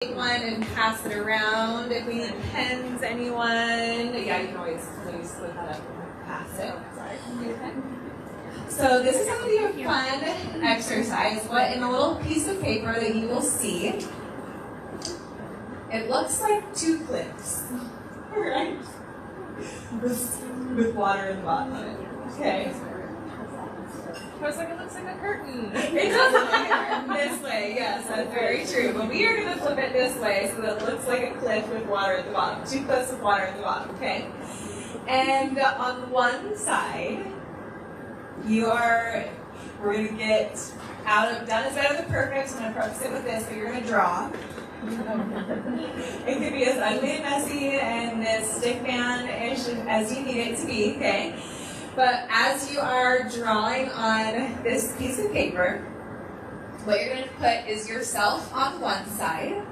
Take one and pass it around. If we need pens, anyone? Yeah, you can always split that up and pass it. So this is going to be a fun exercise. What in a little piece of paper that you will see, it looks like two cliffs, right? With water in the bottom of it. Okay. Looks like it looks like a curtain. It does look like a curtain this way, yes, that's very true. But we are going to flip it this way so that it looks like a cliff with water at the bottom. Two cliffs with water at the bottom, okay? And on one side, we're going to get done is better than perfect, so I'm going to preface it with this, but you're going to draw. It could be as ugly and messy and as stick man-ish as you need it to be, okay? But as you are drawing on this piece of paper, what you're going to put is yourself on one side,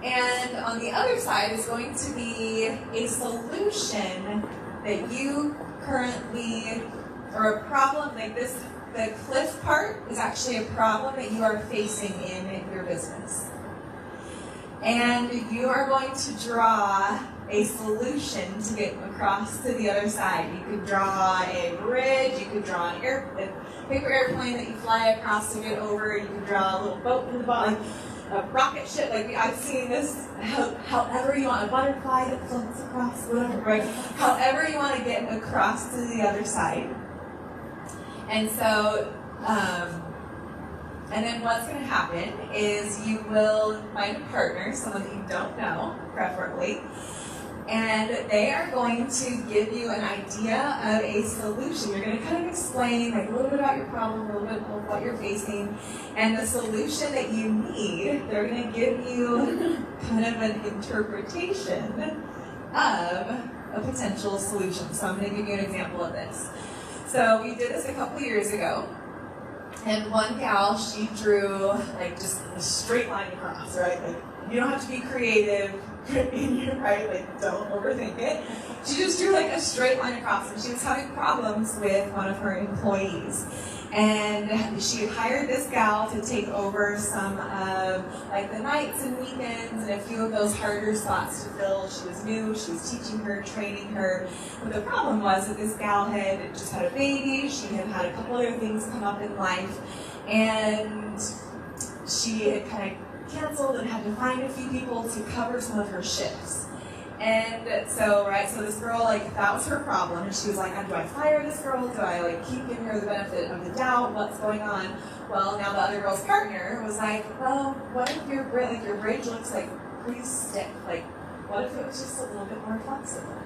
and on the other side is going to be a solution that you currently, or a problem like this, the cliff part is actually a problem that you are facing in your business. And you are going to draw a solution to get across to the other side. You could draw a bridge, you could draw a paper airplane that you fly across to get over, you could draw a little boat in the bottom, a rocket ship, like I've seen this, however you want, a butterfly that floats across, whatever, right? However you want to get across to the other side. And so, and then what's going to happen is you will find a partner, someone that you don't know, preferably, and they are going to give you an idea of a solution. You're going to kind of explain like a little bit about your problem, a little bit of what you're facing, and the solution that you need, they're going to give you kind of an interpretation of a potential solution. So I'm going to give you an example of this. So we did this a couple years ago. And one gal, she drew like just a straight line across, right? Like you don't have to be creative in your, right? Like don't overthink it. She just drew like a straight line across, and she was having problems with one of her employees. And she hired this gal to take over some of like the nights and weekends and a few of those harder spots to fill. She was new, she was teaching her, training her. But the problem was that this gal had just had a baby, she had had a couple other things come up in life, and she had kind of canceled and had to find a few people to cover some of her shifts. And so, right, so this girl, like, that was her problem, and she was like, do I fire this girl? Do I, like, keep giving her the benefit of the doubt? What's going on? Well, now the other girl's partner was like, well, what if your bridge looks, like, pretty stiff? Like, what if it was just a little bit more flexible?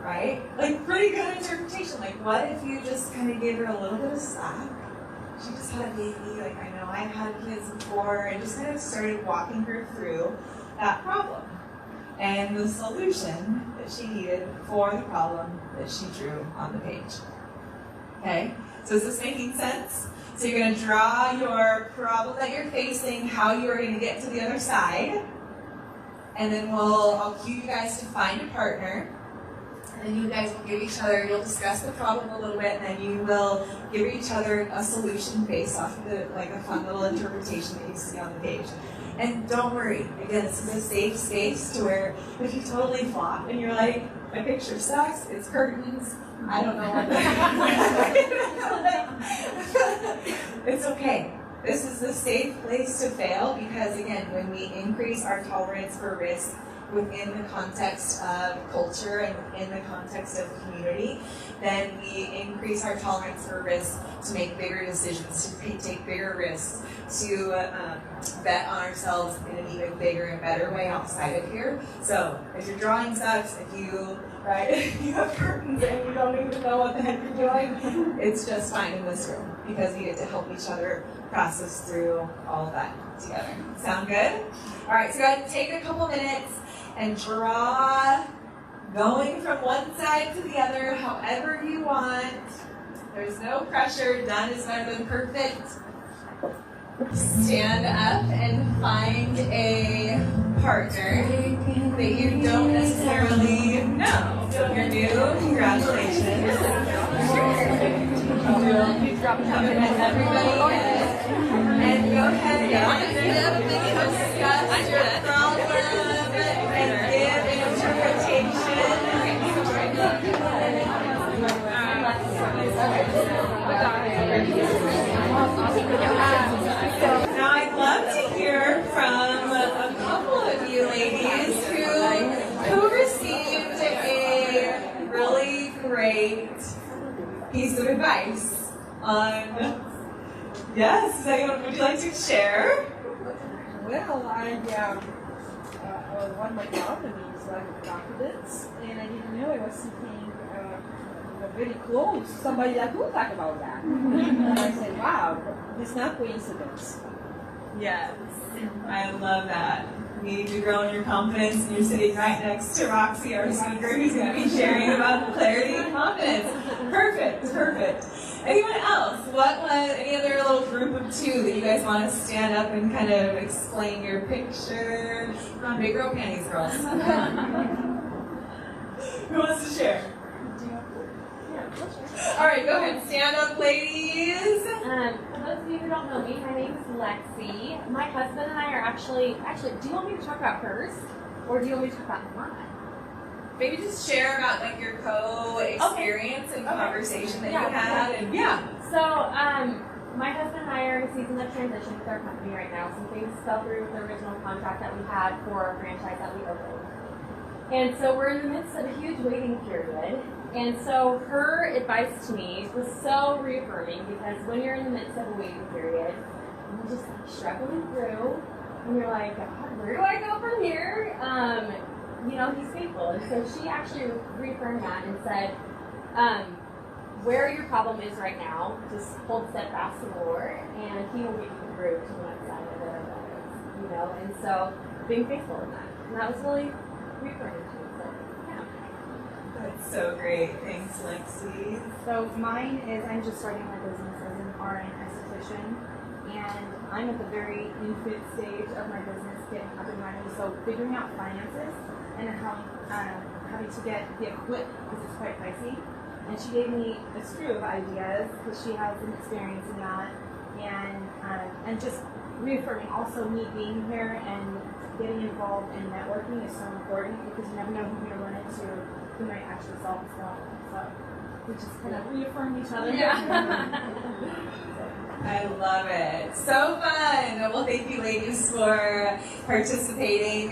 Right? Like, pretty good interpretation. Like, what if you just kind of gave her a little bit of slack? She just had a baby, like, I know I've had kids before, and just kind of started walking her through that problem and the solution that she needed for the problem that she drew on the page. Okay, so is this making sense? So you're going to draw your problem that you're facing, how you're going to get to the other side, and then I'll cue you guys to find a partner, and then you guys will give each other, you'll discuss the problem a little bit, and then you will give each other a solution based off of a fun little interpretation that you see on the page. And don't worry, again, this is a safe space to where if you totally flop and you're like, my picture sucks, it's curtains, I don't know what it's okay. This is a safe place to fail because, again, when we increase our tolerance for risk within the context of culture and within the context of community, then we increase our tolerance for risk to make bigger decisions, to take bigger risks, to bet on ourselves in an even bigger and better way outside of here. So if your drawing sucks, if you have curtains and you don't even know what the heck you're doing, it's just fine in this room because we get to help each other process through all of that together. Sound good? All right, so go ahead and take a couple minutes and draw, going from one side to the other, however you want. There's no pressure. Done is better than perfect. Stand up and find a partner that you don't necessarily know. You're new. Congratulations. Everybody, and go ahead and discuss your problem and give Now I'd love to hear from a couple of you ladies who received a really great piece of advice on. Yes, would you like to share? Well, one of my problems is lack of confidence, and I didn't know I was seeking very close somebody that will talk about that. And I said, wow, it's not coincidence. Yes, I love that. You need to grow in your confidence, and you're sitting right next to Roxy, our speaker, who's going to be sharing about clarity and confidence. Perfect, perfect. Anyone else? Any other little group of two that you guys want to stand up and kind of explain your picture? Come on, big girl panties, girls. Who wants to share? All right, go ahead. Stand up, ladies. For those of you who don't know me, my name is Lexi. My husband and I are actually, do you want me to talk about hers? Or do you want me to talk about mine? Maybe just share about like your co-experience and conversation that you had. And So, my husband and I are in a season of transition with our company right now. Some things fell through with the original contract that we had for our franchise that we opened. And so we're in the midst of a huge waiting period. And so her advice to me was so reaffirming, because when you're in the midst of a waiting period, you're just like struggling through, and you're like, God, where do I go from here? He's faithful. And so she actually reaffirmed that and said, where your problem is right now, just hold steadfast to the Lord, and He will get you through to the next side of whatever that is, And so being faithful in that. And that was really reaffirming to me. So, yeah. That's so great. Thanks, Lexi. So mine is, I'm just starting my business as an RN esthetician, and I'm at the very infant stage of my business getting up and running. So figuring out finances and how having to get the equipment, because it's quite pricey. And she gave me a slew of ideas because she has an experience in that, and just reaffirming also me being here and getting involved in networking is so important, because you never know who you're going to run into who might actually solve this problem. So we just kind of reaffirm each other. Yeah. I love it. So fun. Well, thank you, ladies, for participating.